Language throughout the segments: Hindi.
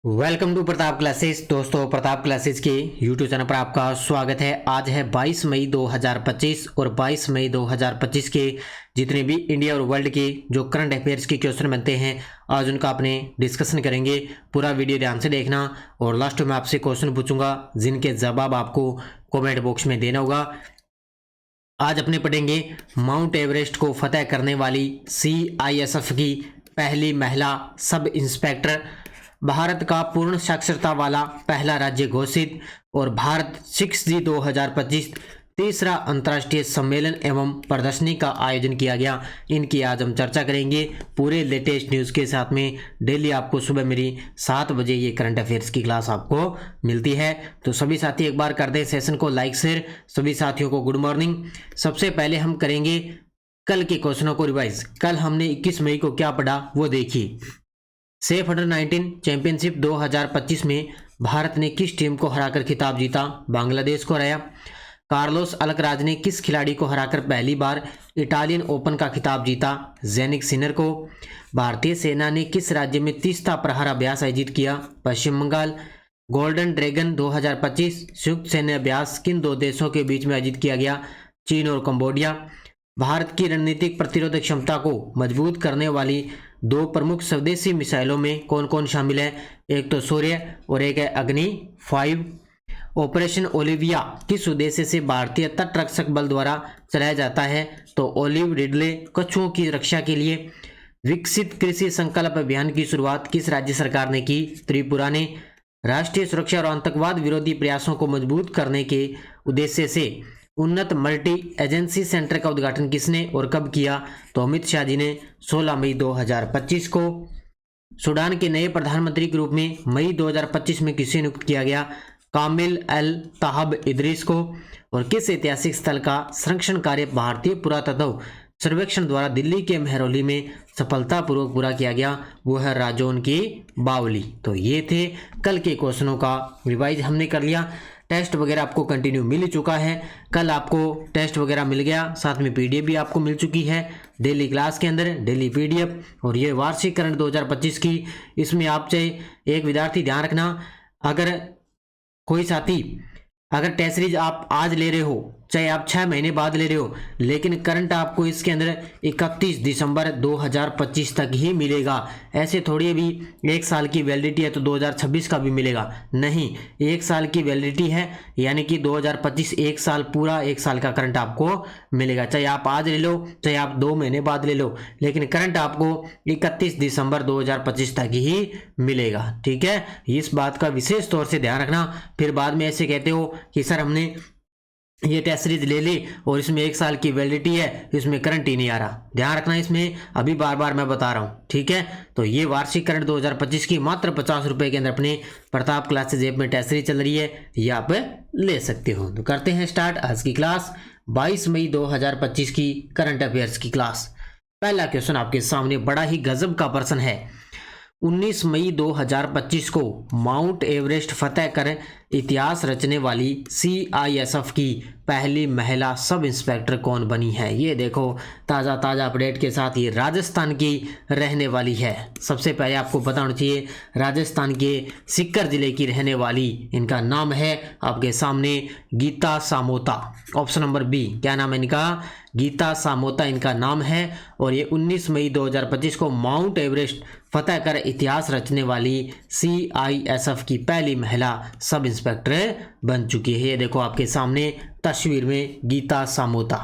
Welcome to Pratap classes. दोस्तों, प्रताप क्लासेस के यूट्यूब चैनल पर आपका स्वागत है। आज है 22 मई 2025 और 22 मई 2025 के जितने भी इंडिया और वर्ल्ड के जो करंट अफेयर्स के क्वेश्चन बनते हैं आज उनका अपने डिस्कशन करेंगे। पूरा वीडियो ध्यान से देखना और लास्ट में आपसे क्वेश्चन पूछूंगा जिनके जवाब आपको कॉमेंट बॉक्स में देना होगा। आज अपने पढ़ेंगे माउंट एवरेस्ट को फतेह करने वाली CISF की पहली महिला सब इंस्पेक्टर, भारत का पूर्ण साक्षरता वाला पहला राज्य घोषित और भारत 6G 2025 तीसरा अंतर्राष्ट्रीय सम्मेलन एवं प्रदर्शनी का आयोजन किया गया। इनकी आज हम चर्चा करेंगे पूरे लेटेस्ट न्यूज़ के साथ में। डेली आपको सुबह मेरी 7 बजे ये करंट अफेयर्स की क्लास आपको मिलती है। तो सभी साथी एक बार कर दें सेशन को लाइक शेयर। सभी साथियों को गुड मॉर्निंग। सबसे पहले हम करेंगे कल के क्वेश्चनों को रिवाइज। कल हमने 21 मई को क्या पढ़ा वो देखिए। सेफ अंडर-19 चैंपियनशिप 2025 में भारत ने किस टीम को हराकर खिताब जीता? बांग्लादेश को हराया। कार्लोस अल्कराज ने किस खिलाड़ी को हराकर पहली बार इटालियन ओपन का खिताब जीता? ज़ेनिक सिनर को। भारतीय सेना ने किस राज्य में तीस्ता प्रहार अभ्यास आयोजित किया? पश्चिम बंगाल। गोल्डन ड्रैगन 2025 संयुक्त सैन्य अभ्यास किन दो देशों के बीच में आयोजित किया गया? चीन और कंबोडिया। भारत की रणनीतिक प्रतिरोधक क्षमता को मजबूत करने वाली दो प्रमुख स्वदेशी मिसाइलों में कौन कौन शामिल है? एक तो सूर्य और एक है अग्नि 5। ऑपरेशन ओलिविया किस उद्देश्य से भारतीय तटरक्षक बल द्वारा चलाया जाता है? तो ओलिव रिडले कछुओं की रक्षा के लिए। विकसित कृषि संकल्प अभियान की शुरुआत किस राज्य सरकार ने की? त्रिपुरा ने। राष्ट्रीय सुरक्षा और आतंकवाद विरोधी प्रयासों को मजबूत करने के उद्देश्य से उन्नत मल्टी एजेंसी सेंटर का उद्घाटन किसने और कब किया? तो अमित शाह जी ने 16 मई 2025 को। सूडान के नए प्रधानमंत्री के रूप में मई 2025 में किसे नियुक्त किया गया? कामिल अल ताहब इदरीस को। और किस ऐतिहासिक स्थल का संरक्षण कार्य भारतीय पुरातत्व सर्वेक्षण द्वारा दिल्ली के महरौली में सफलतापूर्वक पूरा किया गया? वो है राजौन की बावली। तो ये थे कल के क्वेश्चनों का रिवाइज हमने कर लिया। टेस्ट वगैरह आपको कंटिन्यू मिल ही चुका है। कल आपको टेस्ट वगैरह मिल गया, साथ में PDF भी आपको मिल चुकी है डेली क्लास के अंदर, डेली PDF। और ये वार्षिक करंट 2025 की, इसमें आप चाहे एक विद्यार्थी ध्यान रखना, अगर कोई साथी अगर टेस्ट सीरीज आप आज ले रहे हो चाहे आप 6 महीने बाद ले रहे हो, लेकिन करंट आपको इसके अंदर 31 दिसंबर 2025 तक ही मिलेगा। ऐसे थोड़ी भी एक साल की वैलिडिटी है तो 2026 का भी मिलेगा, नहीं, एक साल की वैलिडिटी है, यानी कि 2025 एक साल पूरा एक साल का करंट आपको मिलेगा। चाहे आप आज ले लो चाहे आप 2 महीने बाद ले लो, लेकिन करंट आपको 31 दिसंबर 2025 तक ही मिलेगा। ठीक है, इस बात का विशेष तौर से ध्यान रखना। फिर बाद में ऐसे कहते हो कि सर हमने ये टेस्ट सीरीज ले ली और इसमें एक साल की वैलिडिटी है, इसमें करंट ही नहीं आ रहा। ध्यान रखना इसमें, अभी बार बार मैं बता रहा हूँ। ठीक है, तो ये वार्षिक करंट 2025 की मात्र 50 रुपए के अंदर अपने प्रताप क्लासेज ऐप में टेस्ट सीरीज चल रही है, ये आप ले सकते हो। तो करते हैं स्टार्ट आज की क्लास, 22 मई 2025 की करंट अफेयर्स की क्लास। पहला क्वेश्चन आपके सामने बड़ा ही गजब का प्रश्न है। 19 मई 2025 को माउंट एवरेस्ट फतेह कर इतिहास रचने वाली CISF की पहली महिला सब इंस्पेक्टर कौन बनी है? ये देखो ताज़ा अपडेट के साथ, ये राजस्थान की रहने वाली है। सबसे पहले आपको पता होना चाहिए राजस्थान के सीकर जिले की रहने वाली, इनका नाम है आपके सामने Geeta Samota. Option number B, क्या नाम है इनका? गीता सामोता इनका नाम है। और ये 19 मई 2025 को माउंट एवरेस्ट फतेह कर इतिहास रचने वाली CISF की पहली महिला सब इंस्पेक्टर बन चुकी है। ये देखो आपके सामने तस्वीर में गीता सामोता।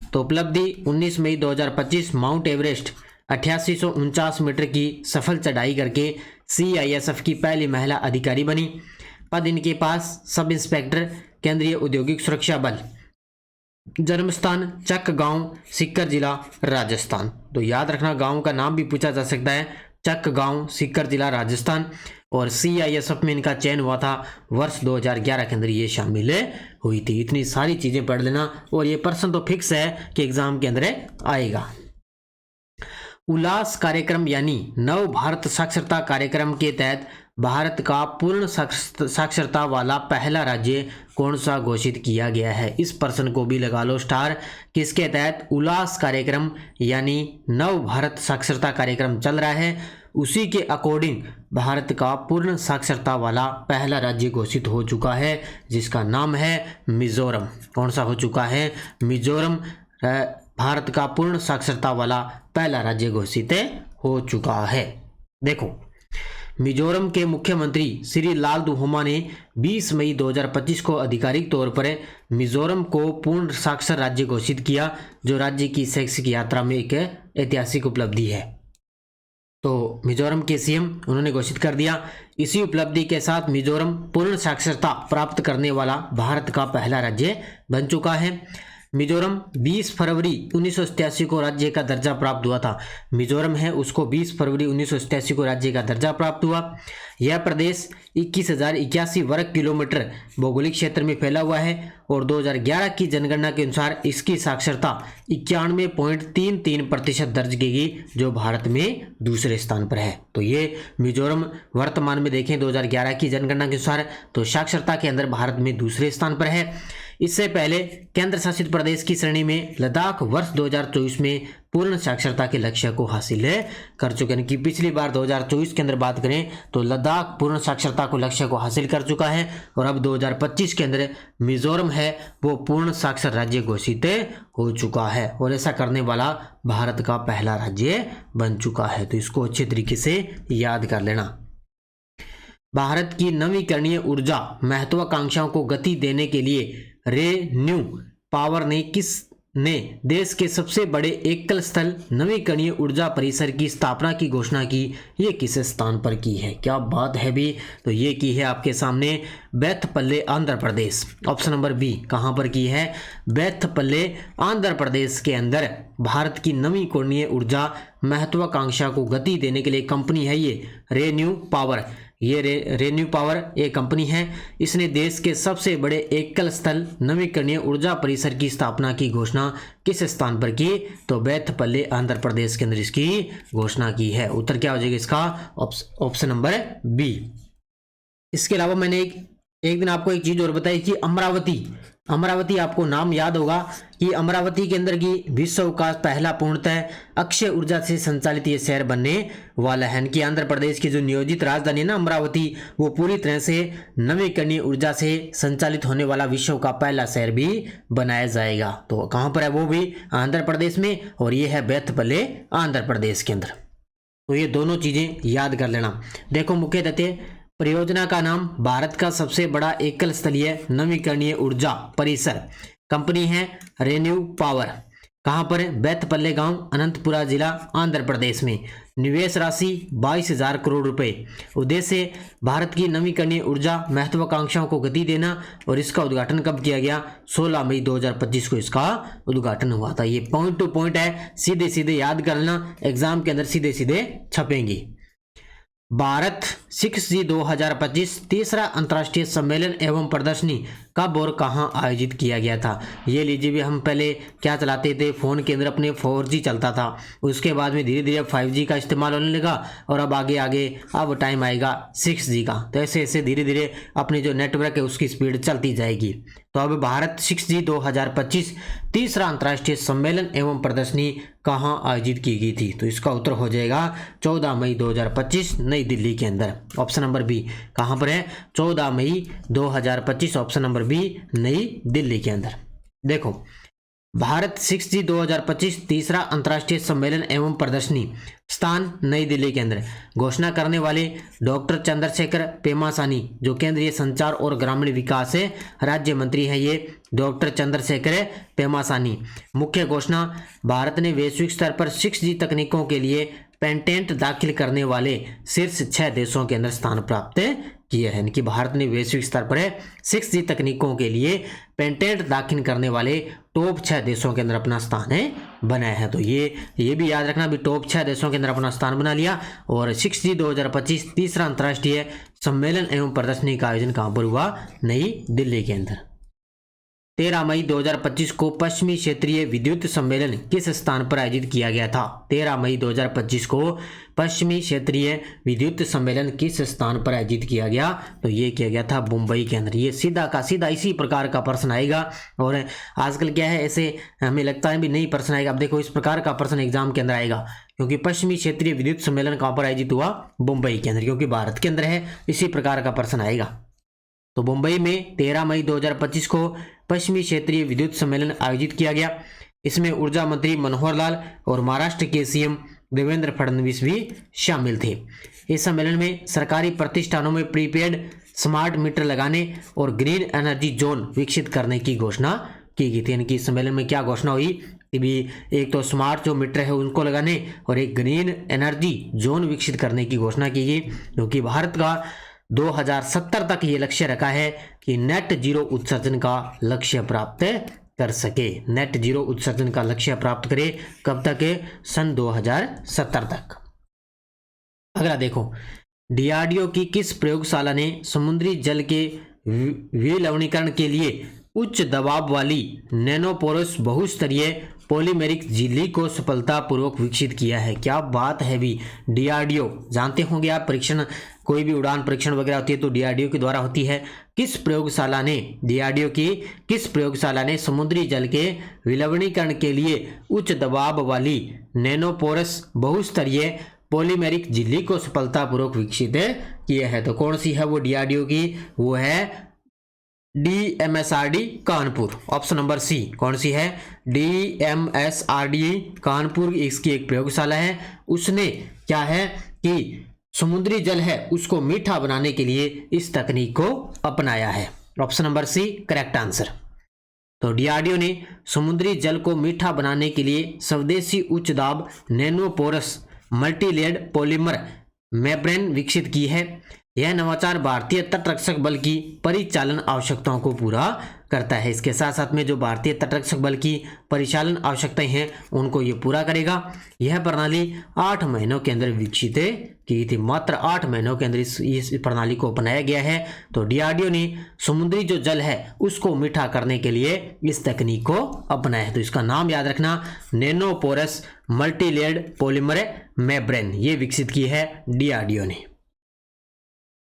तो उपलब्धि 19 मई 2025 माउंट एवरेस्ट 8849 मीटर की सफल चढ़ाई करके CISF की पहली महिला अधिकारी बनी। पद इनके पास सब इंस्पेक्टर, केंद्रीय औद्योगिक सुरक्षा बल। जन्म स्थान चक गांव, सीकर जिला, राजस्थान। तो याद रखना गांव का नाम भी पूछा जा सकता है, चक गांव, सीकर जिला, राजस्थान। और CISF में इनका चयन हुआ था वर्ष 2011 के अंदर ये शामिल हुई थी। इतनी सारी चीजें पढ़ लेना और ये प्रश्न तो फिक्स है कि एग्जाम के अंदर आएगा। उल्लास कार्यक्रम यानी नव भारत साक्षरता कार्यक्रम के तहत भारत का पूर्ण साक्षरता वाला पहला राज्य कौन सा घोषित किया गया है? इस प्रश्न को भी लगा लो स्टार। किसके तहत उल्लास कार्यक्रम यानी नव भारत साक्षरता कार्यक्रम चल रहा है? उसी के अकॉर्डिंग भारत का पूर्ण साक्षरता वाला पहला राज्य घोषित हो चुका है, जिसका नाम है मिजोरम। कौन सा हो चुका है? मिजोरम भारत का पूर्ण साक्षरता वाला पहला राज्य घोषित हो चुका है। देखो, मिजोरम के मुख्यमंत्री श्री लाल दुहोमा ने 20 मई 2025 को आधिकारिक तौर पर मिजोरम को पूर्ण साक्षर राज्य घोषित किया, जो राज्य की शैक्षिक यात्रा में एक ऐतिहासिक उपलब्धि है। तो मिजोरम के सीएम उन्होंने घोषित कर दिया। इसी उपलब्धि के साथ मिजोरम पूर्ण साक्षरता प्राप्त करने वाला भारत का पहला राज्य बन चुका है। मिजोरम 20 फरवरी 1987 को राज्य का दर्जा प्राप्त हुआ था। मिजोरम है उसको 20 फरवरी 1987 को राज्य का दर्जा प्राप्त हुआ। यह प्रदेश 21,081 वर्ग किलोमीटर भौगोलिक क्षेत्र में फैला हुआ है और 2011 की जनगणना के अनुसार इसकी साक्षरता 91.33% दर्ज की गई, जो भारत में दूसरे स्थान पर है। तो ये मिजोरम वर्तमान में देखें 2011 की जनगणना के अनुसार तो साक्षरता के अंदर भारत में दूसरे स्थान पर है। इससे पहले केंद्र शासित प्रदेश की श्रेणी में लद्दाख वर्ष 2024 में पूर्ण साक्षरता के लक्ष्य को हासिल कर चुके हैं। कि पिछली बार 2024 के अंदर बात करें तो लद्दाख पूर्ण साक्षरता को लक्ष्य को हासिल कर चुका है और अब 2025 के अंदर मिजोरम है वो पूर्ण साक्षर राज्य घोषित हो चुका है और ऐसा करने वाला भारत का पहला राज्य बन चुका है। तो इसको अच्छे तरीके से याद कर लेना। भारत की नवीकरणीय ऊर्जा महत्वाकांक्षाओं को गति देने के लिए रेन्यू पावर ने देश के सबसे बड़े एकल स्थल नवीकरणीय ऊर्जा परिसर की स्थापना की घोषणा की। ये किस स्थान पर की है? क्या बात है भी। तो ये की है आपके सामने बेथपल्ले Andhra Pradesh. Option number B कहां पर की है? बेथपल्ले आंध्र प्रदेश के अंदर भारत की नवीकरणीय ऊर्जा महत्वाकांक्षा को गति देने के लिए कंपनी है ये रेन्यू पावर। ये रेन्यू पावर एक कंपनी है। इसने देश के सबसे बड़े एकल स्थल नवीकरणीय ऊर्जा परिसर की स्थापना की घोषणा किस स्थान पर की? तो बेथपल्ले आंध्र प्रदेश के अंदर इसकी घोषणा की है। उत्तर क्या हो जाएगा इसका? Option number B. इसके अलावा मैंने एक दिन आपको एक चीज और बताई कि अमरावती आपको नाम याद होगा कि अमरावती के अंदर की विश्व का पहला पूर्णतः अक्षय ऊर्जा से संचालित ये शहर बनने वाला है। कि आंध्र प्रदेश की जो नियोजित राजधानी है ना अमरावती, वो पूरी तरह से नवीकरणीय ऊर्जा से संचालित होने वाला विश्व का पहला शहर भी बनाया जाएगा। तो कहाँ पर है? वो भी आंध्र प्रदेश में, और ये है बेथपल्ले आंध्र प्रदेश के अंदर। तो ये दोनों चीजें याद कर लेना। देखो, मुख्य तथ्य परियोजना का नाम भारत का सबसे बड़ा एकल स्थलीय नवीकरणीय ऊर्जा परिसर कंपनी है रेन्यू पावर। कहां पर है? बेथपल्ले गांव, अनंतपुरा जिला, आंध्र प्रदेश में। निवेश राशि 22,000 करोड़ रुपए। उद्देश्य भारत की नवीकरणीय ऊर्जा महत्वाकांक्षाओं को गति देना। और इसका उद्घाटन कब किया गया? 16 मई 2025 को इसका उद्घाटन हुआ था। ये पॉइंट टू पॉइंट है, सीधे सीधे याद कर लेना, एग्जाम के अंदर सीधे सीधे छपेंगी। भारत 6G 2025 तीसरा अंतर्राष्ट्रीय सम्मेलन एवं प्रदर्शनी कब और कहां आयोजित किया गया था? ये लीजिए भी, हम पहले क्या चलाते थे फोन के अंदर अपने 4G चलता था, उसके बाद में धीरे धीरे 5G का इस्तेमाल होने लगा और अब आगे अब टाइम आएगा 6G का। तो ऐसे ऐसे धीरे धीरे अपनी जो नेटवर्क है उसकी स्पीड चलती जाएगी। तो अब भारत 6G 2025 तीसरा अंतर्राष्ट्रीय सम्मेलन एवं प्रदर्शनी कहां आयोजित की गई थी? तो इसका उत्तर हो जाएगा 14 मई 2025 नई दिल्ली के अंदर। ऑप्शन नंबर बी कहां पर है? 14 मई 2025 ऑप्शन नंबर बी नई दिल्ली के अंदर। देखो, भारत 6G 2025 तीसरा अंतर्राष्ट्रीय सम्मेलन एवं प्रदर्शनी स्थान नई दिल्ली के अंदर। घोषणा करने वाले डॉक्टर चंद्रशेखर पेमासानी, जो केंद्रीय संचार और ग्रामीण विकास राज्य मंत्री हैं, ये डॉक्टर चंद्रशेखर पेमासानी। मुख्य घोषणा, भारत ने वैश्विक स्तर पर 6G तकनीकों के लिए पेटेंट दाखिल करने वाले शीर्ष 6 देशों के अंदर स्थान प्राप्त किया है। कि भारत ने वैश्विक स्तर पर 6G तकनीकों के लिए पेटेंट दाखिल करने वाले टॉप 6 देशों के अंदर अपना स्थान बनाया है। तो ये भी याद रखना भी, टॉप 6 देशों के अंदर अपना स्थान बना लिया। और 6G 2025 तीसरा अंतर्राष्ट्रीय सम्मेलन एवं प्रदर्शनी का आयोजन कहां पर हुआ? नई दिल्ली के अंदर। 13 मई 2025 को पश्चिमी क्षेत्रीय विद्युत सम्मेलन किस स्थान पर आयोजित किया गया था? 13 मई 2025 को पश्चिमी क्षेत्रीय विद्युत सम्मेलन किस स्थान पर आयोजित किया गया? तो ये किया गया था मुंबई के अंदर। ये सीधा का सीधा इसी प्रकार का प्रश्न आएगा। और आजकल क्या है, ऐसे हमें लगता है भी नहीं प्रश्न आएगा। अब देखो, इस प्रकार का प्रश्न एग्जाम के अंदर आएगा क्योंकि पश्चिमी क्षेत्रीय विद्युत सम्मेलन कहाँ पर आयोजित हुआ? मुंबई के अंदर, क्योंकि भारत के अंदर है। इसी प्रकार का प्रश्न आएगा। तो मुंबई में 13 मई 2025 को पश्चिमी क्षेत्रीय विद्युत सम्मेलन आयोजित किया गया। इसमें ऊर्जा मंत्री मनोहर लाल और महाराष्ट्र के सीएम देवेंद्र फडणवीस भी शामिल थे। इस सम्मेलन में सरकारी प्रतिष्ठानों में प्रीपेड स्मार्ट मीटर लगाने और ग्रीन एनर्जी जोन विकसित करने की घोषणा की गई थी। यानी कि इस सम्मेलन में क्या घोषणा हुई कि भी एक तो स्मार्ट जो मीटर है उनको लगाने और एक ग्रीन एनर्जी जोन विकसित करने की घोषणा की गई, क्योंकि भारत का 2070 तक ये लक्ष्य रखा है कि नेट जीरो उत्सर्जन का लक्ष्य प्राप्त कर सके। नेट जीरो उत्सर्जन का लक्ष्य प्राप्त करे कब तक? सन 2070 तक। अगला देखो, डीआरडीओ की किस प्रयोगशाला ने समुद्री जल के विलवणीकरण के लिए उच्च दबाव वाली नैनोपोरस बहुस्तरीय पॉलीमेरिक झिल्ली को सफलतापूर्वक विकसित किया है? क्या बात है भी। डीआरडीओ जानते होंगे आप, परीक्षण कोई भी उड़ान परीक्षण वगैरह होती है तो डीआरडीओ के द्वारा होती है। किस प्रयोगशाला ने, डीआरडीओ की किस प्रयोगशाला ने समुद्री जल के विलवणीकरण के लिए उच्च दबाव वाली नैनोपोरस बहुस्तरीय पॉलीमेरिक झिल्ली को सफलतापूर्वक विकसित किया है? तो कौन सी है वो डीआरडीओ की? वो है DMSRD Kanpur. Option number C. कौन सी है? डीएमएसआरडी कानपुर, इसकी एक प्रयोगशाला है। उसने क्या है कि समुद्री जल है उसको मीठा बनाने के लिए इस तकनीक को अपनाया है। Option number C correct answer. तो डीआरडीओ ने समुद्री जल को मीठा बनाने के लिए स्वदेशी उच्च दाब नैनोपोरस मल्टीलेयर्ड पॉलीमर मेम्ब्रेन विकसित की है। यह नवाचार भारतीय तटरक्षक बल की परिचालन आवश्यकताओं को पूरा करता है। इसके साथ साथ में जो भारतीय तटरक्षक बल की परिचालन आवश्यकताएं हैं उनको ये पूरा करेगा। यह प्रणाली 8 महीनों के अंदर विकसित की थी। मात्र 8 महीनों के अंदर इस प्रणाली को अपनाया गया है। तो डीआरडीओ ने समुद्री जो जल है उसको मीठा करने के लिए इस तकनीक को अपनाया है। तो इसका नाम याद रखना, नैनोपोरस मल्टीलेयर्ड पॉलीमर मेम्ब्रेन, ये विकसित की है डीआरडीओ ने।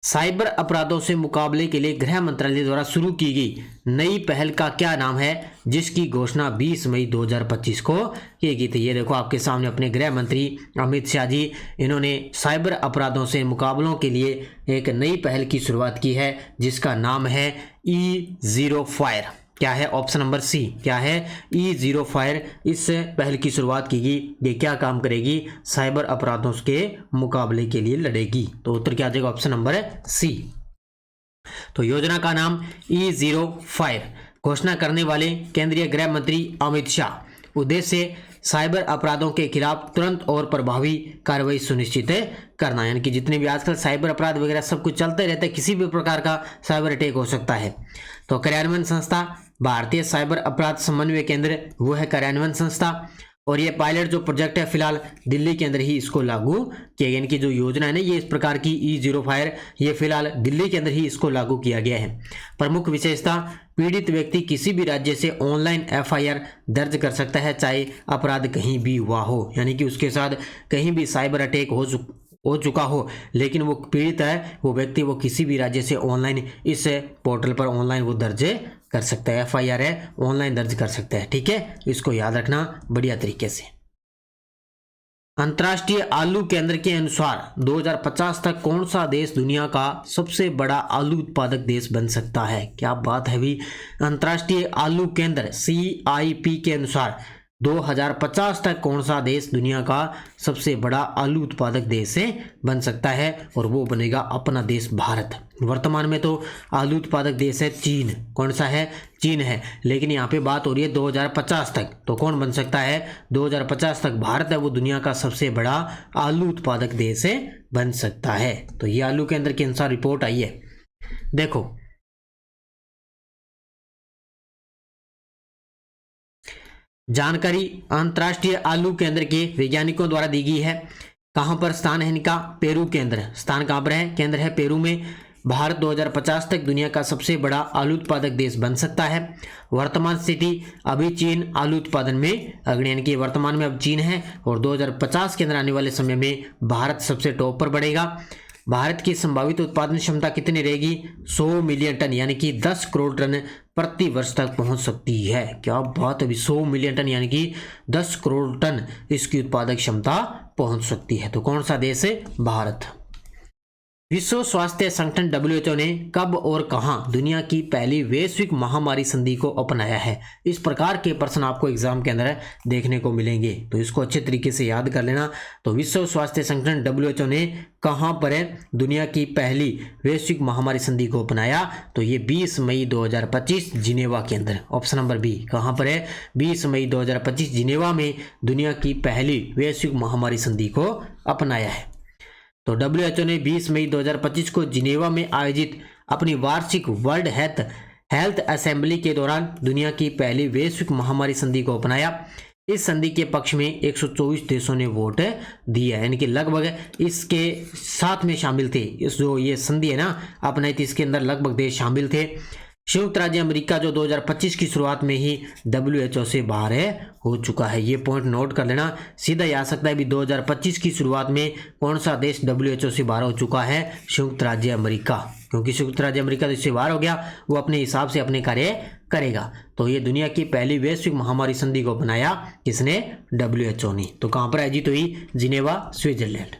साइबर अपराधों से मुकाबले के लिए गृह मंत्रालय द्वारा शुरू की गई नई पहल का क्या नाम है, जिसकी घोषणा 20 मई 2025 को की गई थी? ये देखो आपके सामने अपने गृह मंत्री अमित शाह जी, इन्होंने साइबर अपराधों से मुकाबलों के लिए एक नई पहल की शुरुआत की है जिसका नाम है E0FIRE। क्या है? Option number C. क्या है? E0FIRE। इस पहल की शुरुआत की गई। ये क्या काम करेगी? साइबर अपराधों के मुकाबले के लिए लड़ेगी। तो उत्तर क्या आ जाएगा? Option number C. तो योजना का नाम E0FIRE। घोषणा करने वाले केंद्रीय गृह मंत्री अमित शाह। उद्देश्य साइबर अपराधों के खिलाफ तुरंत और प्रभावी कार्रवाई सुनिश्चित करना। यानी कि जितने भी आजकल साइबर अपराध वगैरह सब कुछ चलते रहता है, किसी भी प्रकार का साइबर अटैक हो सकता है। तो कार्यान्वयन संस्था भारतीय साइबर अपराध समन्वय केंद्र, वो है कार्यान्वयन संस्था। और ये पायलट जो प्रोजेक्ट है फिलहाल दिल्ली के अंदर ही इसको लागू किया गया। यानी कि जो योजना है ना ये इस प्रकार की E0FIRE, ये फिलहाल दिल्ली के अंदर ही इसको लागू किया गया है। प्रमुख विशेषता, पीड़ित व्यक्ति किसी भी राज्य से ऑनलाइन FIR दर्ज कर सकता है, चाहे अपराध कहीं भी हुआ हो। यानी कि उसके साथ कहीं भी साइबर अटैक हो चुका हो, लेकिन वो पीड़ित है, वो व्यक्ति वो किसी भी राज्य से ऑनलाइन इस पोर्टल पर ऑनलाइन वो दर्ज कर सकता है। FIR है ऑनलाइन दर्ज कर सकता है। ठीक है, इसको याद रखना बढ़िया तरीके से। अंतर्राष्ट्रीय आलू केंद्र के अनुसार 2050 तक कौन सा देश दुनिया का सबसे बड़ा आलू उत्पादक देश बन सकता है? क्या बात है भी। अंतर्राष्ट्रीय आलू केंद्र CIP के अनुसार 2050 तक कौन सा देश दुनिया का सबसे बड़ा आलू उत्पादक देश बन सकता है? और वो बनेगा अपना देश भारत। वर्तमान में तो आलू उत्पादक देश है चीन। कौन सा है? चीन है। लेकिन यहाँ पे बात हो रही है 2050 तक, तो कौन बन सकता है? 2050 तक भारत है वो दुनिया का सबसे बड़ा आलू उत्पादक देश बन सकता है। तो ये आलू केंद्र के अनुसार रिपोर्ट आई है। देखो जानकारी अंतर्राष्ट्रीय आलू केंद्र के वैज्ञानिकों द्वारा दी गई है। कहां पर स्थान है इनका? पेरू केंद्र। स्थान कहां पर है? केंद्र है पेरू में। भारत 2050 तक दुनिया का सबसे बड़ा आलू उत्पादक देश बन सकता है। वर्तमान स्थिति, अभी चीन आलू उत्पादन में अग्रणी, यानी कि वर्तमान में अब चीन है और 2050 के अंदर आने वाले समय में भारत सबसे टॉप पर बढ़ेगा। भारत की संभावित उत्पादन क्षमता कितनी रहेगी? 100 मिलियन टन यानी कि 10 करोड़ टन प्रति वर्ष तक पहुंच सकती है। क्या बात है, अभी 100 मिलियन टन यानी कि 10 करोड़ टन इसकी उत्पादक क्षमता पहुंच सकती है। तो कौन सा देश है? भारत। विश्व स्वास्थ्य संगठन WHO ने कब और कहां दुनिया की पहली वैश्विक महामारी संधि को अपनाया है? इस प्रकार के प्रश्न आपको एग्जाम के अंदर देखने को मिलेंगे, तो इसको अच्छे तरीके से याद कर लेना। तो विश्व स्वास्थ्य संगठन WHO ने कहां पर दुनिया की पहली वैश्विक महामारी संधि को अपनाया? तो ये 20 मई 2025 जिनेवा के अंदर। ऑप्शन नंबर बी कहां पर है? 20 मई 2025 जिनेवा में दुनिया की पहली वैश्विक महामारी संधि को अपनाया है। तो WHO ने 20 मई 2025 को जिनेवा में आयोजित अपनी वार्षिक वर्ल्ड हेल्थ असेंबली के दौरान दुनिया की पहली वैश्विक महामारी संधि को अपनाया। इस संधि के पक्ष में 124 देशों ने वोट दिया, यानी कि लगभग इसके साथ में शामिल थे। इस जो ये संधि है ना अपनाई थी, इसके अंदर लगभग देश शामिल थे। संयुक्त राज्य अमेरिका जो 2025 की शुरुआत में ही WHO से बाहर हो चुका है, ये पॉइंट नोट कर लेना। सीधा आ सकता है भी 2025 की शुरुआत में कौन सा देश WHO से बाहर हो चुका है? संयुक्त राज्य अमेरिका, क्योंकि संयुक्त राज्य अमेरिका इससे बाहर हो गया, वो अपने हिसाब से अपने कार्य करेगा। तो ये दुनिया की पहली वैश्विक महामारी संधि को बनाया किसने? WHO ने। तो कहां पर आयोजित हुई? Geneva, Switzerland.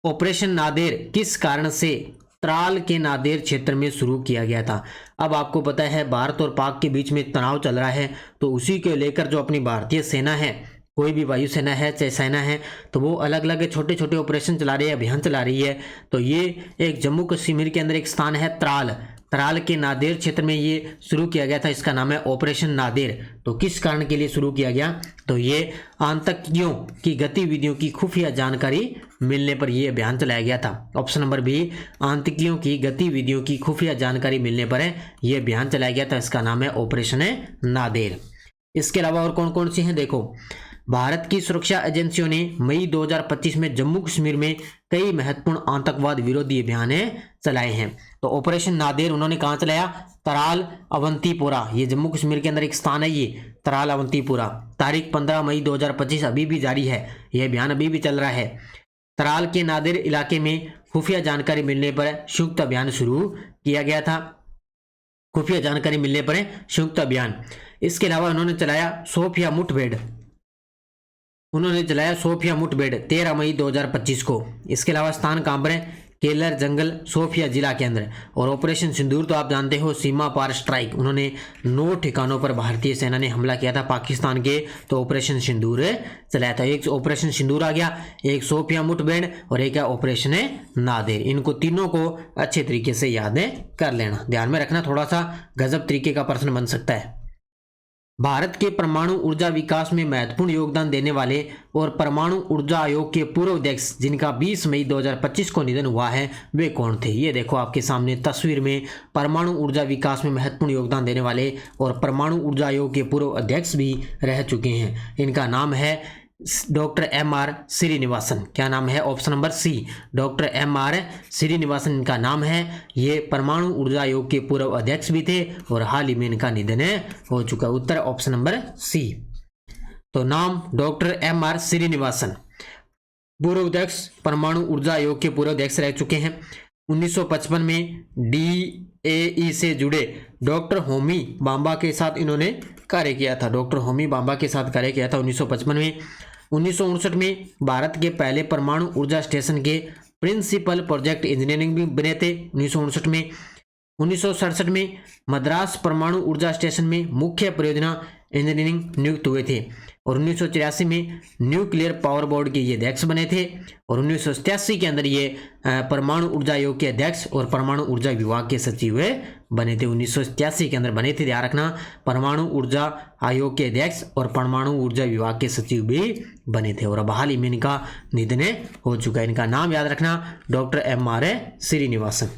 ऑपरेशन नादेर किस कारण से त्राल के नादेर क्षेत्र में शुरू किया गया था? अब आपको पता है भारत और पाक के बीच में तनाव चल रहा है, तो उसी को लेकर जो अपनी भारतीय सेना है, कोई भी वायुसेना है चाहे सेना है, तो वो अलग अलग छोटे छोटे ऑपरेशन चला रही है, अभियान चला रही है। तो ये एक जम्मू कश्मीर के अंदर एक स्थान है त्राल के नादेर क्षेत्र में ये शुरू किया गया था। इसका नाम है ऑपरेशन नादेर। तो किस कारण के लिए शुरू किया गया? तो ये आतंकियों की गतिविधियों की खुफिया जानकारी मिलने पर यह अभियान चलाया गया था। ऑप्शन नंबर बी, आतंकियों की गतिविधियों की खुफिया जानकारी मिलने पर यह अभियान चलाया गया था। इसका नाम है ऑपरेशन नादेर। इसके अलावा और कौन कौन सी हैं देखो। भारत की सुरक्षा एजेंसियों ने मई 2025 में जम्मू कश्मीर में कई महत्वपूर्ण आतंकवाद विरोधी अभियान चलाए हैं। तो ऑपरेशन नादेर उन्होंने कहां चलाया? तराल अवंतीपोरा, ये जम्मू कश्मीर के अंदर एक स्थान है, ये तराल अवंतीपोरा। तारीख 15 मई 2025 अभी भी जारी है, यह अभियान अभी भी चल रहा है। तराल के नादेर इलाके में खुफिया जानकारी मिलने पर संयुक्त अभियान शुरू किया गया था। खुफिया जानकारी मिलने पर संयुक्त अभियान। इसके अलावा उन्होंने चलाया सोफिया मुठभेड़ 13 मई 2025 को। इसके अलावा स्थान कहां पर है? केलर जंगल, सोफिया जिला के अंदर। और ऑपरेशन सिंदूर तो आप जानते हो, सीमा पार स्ट्राइक। उन्होंने 9 ठिकानों पर भारतीय सेना ने हमला किया था पाकिस्तान के, तो ऑपरेशन सिंदूर चलाया था। एक ऑपरेशन सिंदूर आ गया, एक सोफिया मुठभेड़ और एक है ऑपरेशन नादेर। इनको तीनों को अच्छे तरीके से याद कर लेना, ध्यान में रखना, थोड़ा सा गजब तरीके का प्रश्न बन सकता है। भारत के परमाणु ऊर्जा विकास में महत्वपूर्ण योगदान देने वाले और परमाणु ऊर्जा आयोग के पूर्व अध्यक्ष जिनका 20 मई 2025 को निधन हुआ है, वे कौन थे? ये देखो आपके सामने तस्वीर में परमाणु ऊर्जा विकास में महत्वपूर्ण योगदान देने वाले और परमाणु ऊर्जा आयोग के पूर्व अध्यक्ष भी रह चुके हैं। इनका नाम है डॉक्टर MR श्रीनिवासन। क्या नाम है? Option number C, doctor MR Srinivasan इनका नाम है। ये परमाणु ऊर्जा आयोग के पूर्व अध्यक्ष भी थे और हाल ही में इनका निधन हो चुका। उत्तर ऑप्शन नंबर सी। तो नाम डॉक्टर MR श्रीनिवासन, पूर्व अध्यक्ष, परमाणु ऊर्जा आयोग के पूर्व अध्यक्ष रह चुके हैं। 1955 में DAE से जुड़े डॉक्टर होमी बांबा के साथ इन्होंने कार्य किया था। डॉक्टर होमी बांबा के साथ कार्य किया था 1955 में। 1959 में भारत के पहले परमाणु ऊर्जा स्टेशन के प्रिंसिपल प्रोजेक्ट इंजीनियरिंग भी बने थे 1959 में। 1967 में मद्रास परमाणु ऊर्जा स्टेशन में मुख्य परियोजना इंजीनियरिंग नियुक्त हुए थे और 1983 में न्यूक्लियर पावर बोर्ड के ये अध्यक्ष बने थे और 1987 के अंदर ये परमाणु ऊर्जा आयोग के अध्यक्ष और परमाणु ऊर्जा विभाग के सचिव बने थे। 1987 के अंदर बने थे, ध्यान रखना, परमाणु ऊर्जा आयोग के अध्यक्ष और परमाणु ऊर्जा विभाग के सचिव भी बने थे और अब हाल ही में इनका निधन हो चुका है। इनका नाम याद रखना, डॉक्टर MR श्रीनिवासन।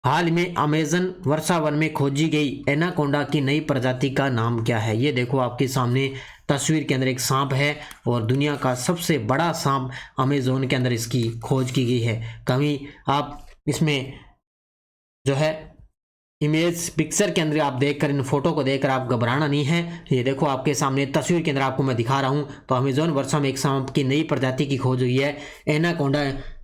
हाल में अमेजन वर्षावन में खोजी गई एनाकोंडा की नई प्रजाति का नाम क्या है? ये देखो आपके सामने तस्वीर के अंदर एक सांप है और दुनिया का सबसे बड़ा सांप अमेजोन के अंदर इसकी खोज की गई है। कभी आप इसमें जो है इमेज पिक्चर के अंदर आप देखकर, इन फोटो को देखकर आप घबराना नहीं है। ये देखो आपके सामने तस्वीर के अंदर आपको मैं दिखा रहा हूँ। तो अमेजोन वर्षा में एक सांप की नई प्रजाति की खोज हुई है। एनाकोंडा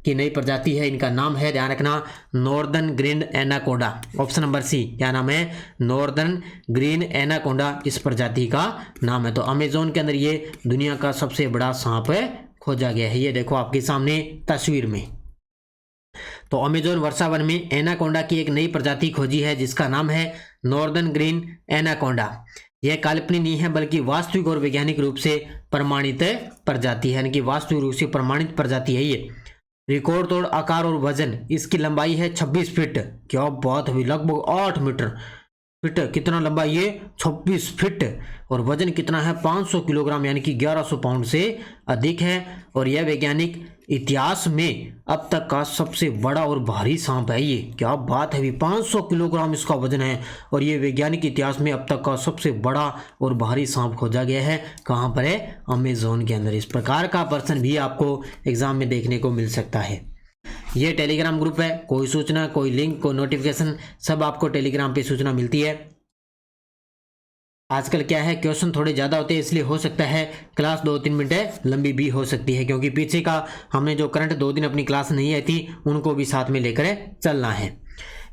की नई प्रजाति है, इनका नाम है, ध्यान रखना, northern green anaconda. Option number C, क्या नाम है? नॉर्दर्न ग्रीन एनाकोंडा इस प्रजाति का नाम है। तो अमेजोन के अंदर ये दुनिया का सबसे बड़ा सांप खोजा गया है। ये देखो आपके सामने तस्वीर में। तो अमेजोन वर्षा वन में एनाकोंडा की एक नई प्रजाति खोजी है जिसका नाम है नॉर्दर्न ग्रीन एनाकोंडा। यह काल्पनिक नहीं है बल्कि वास्तविक और वैज्ञानिक रूप से प्रमाणित प्रजाति है, यानी कि वास्तविक रूप से प्रमाणित प्रजाति है ये। रिकॉर्ड तोड़ आकार और वजन, इसकी लंबाई है 26 फीट। क्या बात हुई, लगभग 8 मीटर फीट। कितना लंबा ये? 26 फीट। और वजन कितना है? 500 किलोग्राम, यानी कि 1100 पाउंड से अधिक है। और यह वैज्ञानिक इतिहास में अब तक का सबसे बड़ा और भारी सांप है ये। क्या बात है, 500 किलोग्राम इसका वजन है। और ये वैज्ञानिक इतिहास में अब तक का सबसे बड़ा और भारी सांप खोजा गया है। कहाँ पर है? अमेजोन के अंदर। इस प्रकार का प्रश्न भी आपको एग्जाम में देखने को मिल सकता है। ये टेलीग्राम ग्रुप है, कोई सूचना, कोई लिंक, कोई नोटिफिकेशन, सब आपको टेलीग्राम पे सूचना मिलती है। आजकल क्या है, क्वेश्चन थोड़े ज़्यादा होते हैं, इसलिए हो सकता है क्लास 2-3 मिनट लंबी भी हो सकती है, क्योंकि पीछे का हमने जो करंट 2 दिन अपनी क्लास नहीं आई थी उनको भी साथ में लेकर चलना है।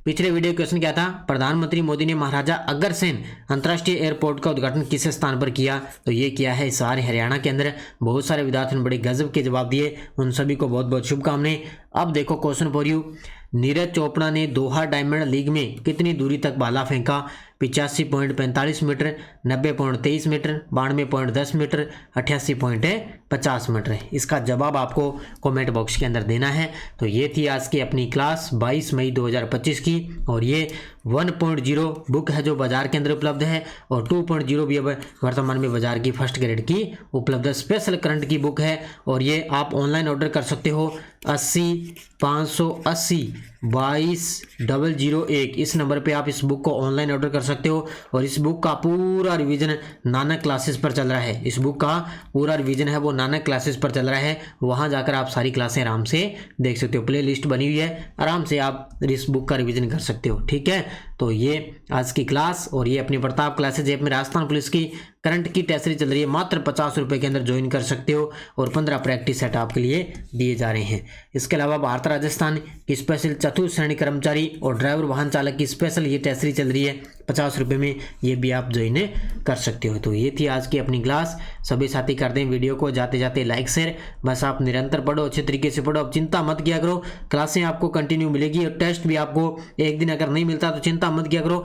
पिछले वीडियो क्वेश्चन क्या था? प्रधानमंत्री मोदी ने महाराजा अग्रसेन अंतर्राष्ट्रीय एयरपोर्ट का उद्घाटन किस स्थान पर किया? तो ये किया है हिसार, हरियाणा के अंदर। बहुत सारे विद्यार्थियों ने बड़े गजब के जवाब दिए, उन सभी को बहुत बहुत शुभकामनाएं। अब देखो question for you. Neeraj Chopra ने दोहा डायमंड लीग में कितनी दूरी तक भाला फेंका? 85.45 मीटर, 90.23 मीटर, 92.10 मीटर, 88.50 मीटर। इसका जवाब आपको कमेंट बॉक्स के अंदर देना है। तो ये थी आज की अपनी क्लास 22 मई 2025 की। और ये 1.0 बुक है जो बाजार के अंदर उपलब्ध है, और 2.0 भी अब वर्तमान में बाजार की फर्स्ट ग्रेड की उपलब्ध स्पेशल करंट की बुक है। और ये आप ऑनलाइन ऑर्डर कर सकते हो 80-580-22-001 इस नंबर पे आप इस बुक को ऑनलाइन ऑर्डर कर सकते हो। और इस बुक का पूरा रिवीजन नानक क्लासेस पर चल रहा है। इस बुक का पूरा रिवीजन है वो नानक क्लासेस पर चल रहा है, वहाँ जाकर आप सारी क्लासें आराम से देख सकते हो। प्ले लिस्ट बनी हुई है, आराम से आप इस बुक का रिवीजन कर सकते हो। ठीक है, तो ये आज की क्लास, और ये अपनी प्रताप क्लासेज ऐप में राजस्थान पुलिस की करंट की टेस्ट सीरीज चल रही है। मात्र 50 रुपये के अंदर ज्वाइन कर सकते हो, और 15 प्रैक्टिस सेट आपके लिए दिए जा रहे हैं। इसके अलावा भारत राजस्थान की स्पेशल चतुर्थ श्रेणी कर्मचारी और ड्राइवर वाहन चालक की स्पेशल ये टेस्ट सीरीज चल रही है 50 रुपये में, ये भी आप ज्वाइन कर सकते हो। तो ये थी आज की अपनी क्लास। सभी साथी कर दें वीडियो को जाते जाते लाइक शेयर। बस आप निरंतर पढ़ो, अच्छे तरीके से पढ़ो, अब चिंता मत किया करो, क्लासें आपको कंटिन्यू मिलेगी। और टेस्ट भी आपको एक दिन अगर नहीं मिलता तो चिंता मत किया करो,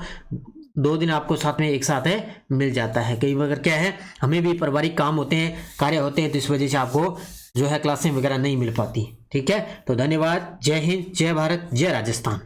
2 दिन आपको साथ में एक साथ मिल जाता है। कई बार क्या है, हमें भी पारिवारिक काम होते हैं, कार्य होते हैं, तो इस वजह से आपको जो है क्लासें वगैरह नहीं मिल पाती। ठीक है, तो धन्यवाद। जय हिंद, जय भारत, जय राजस्थान।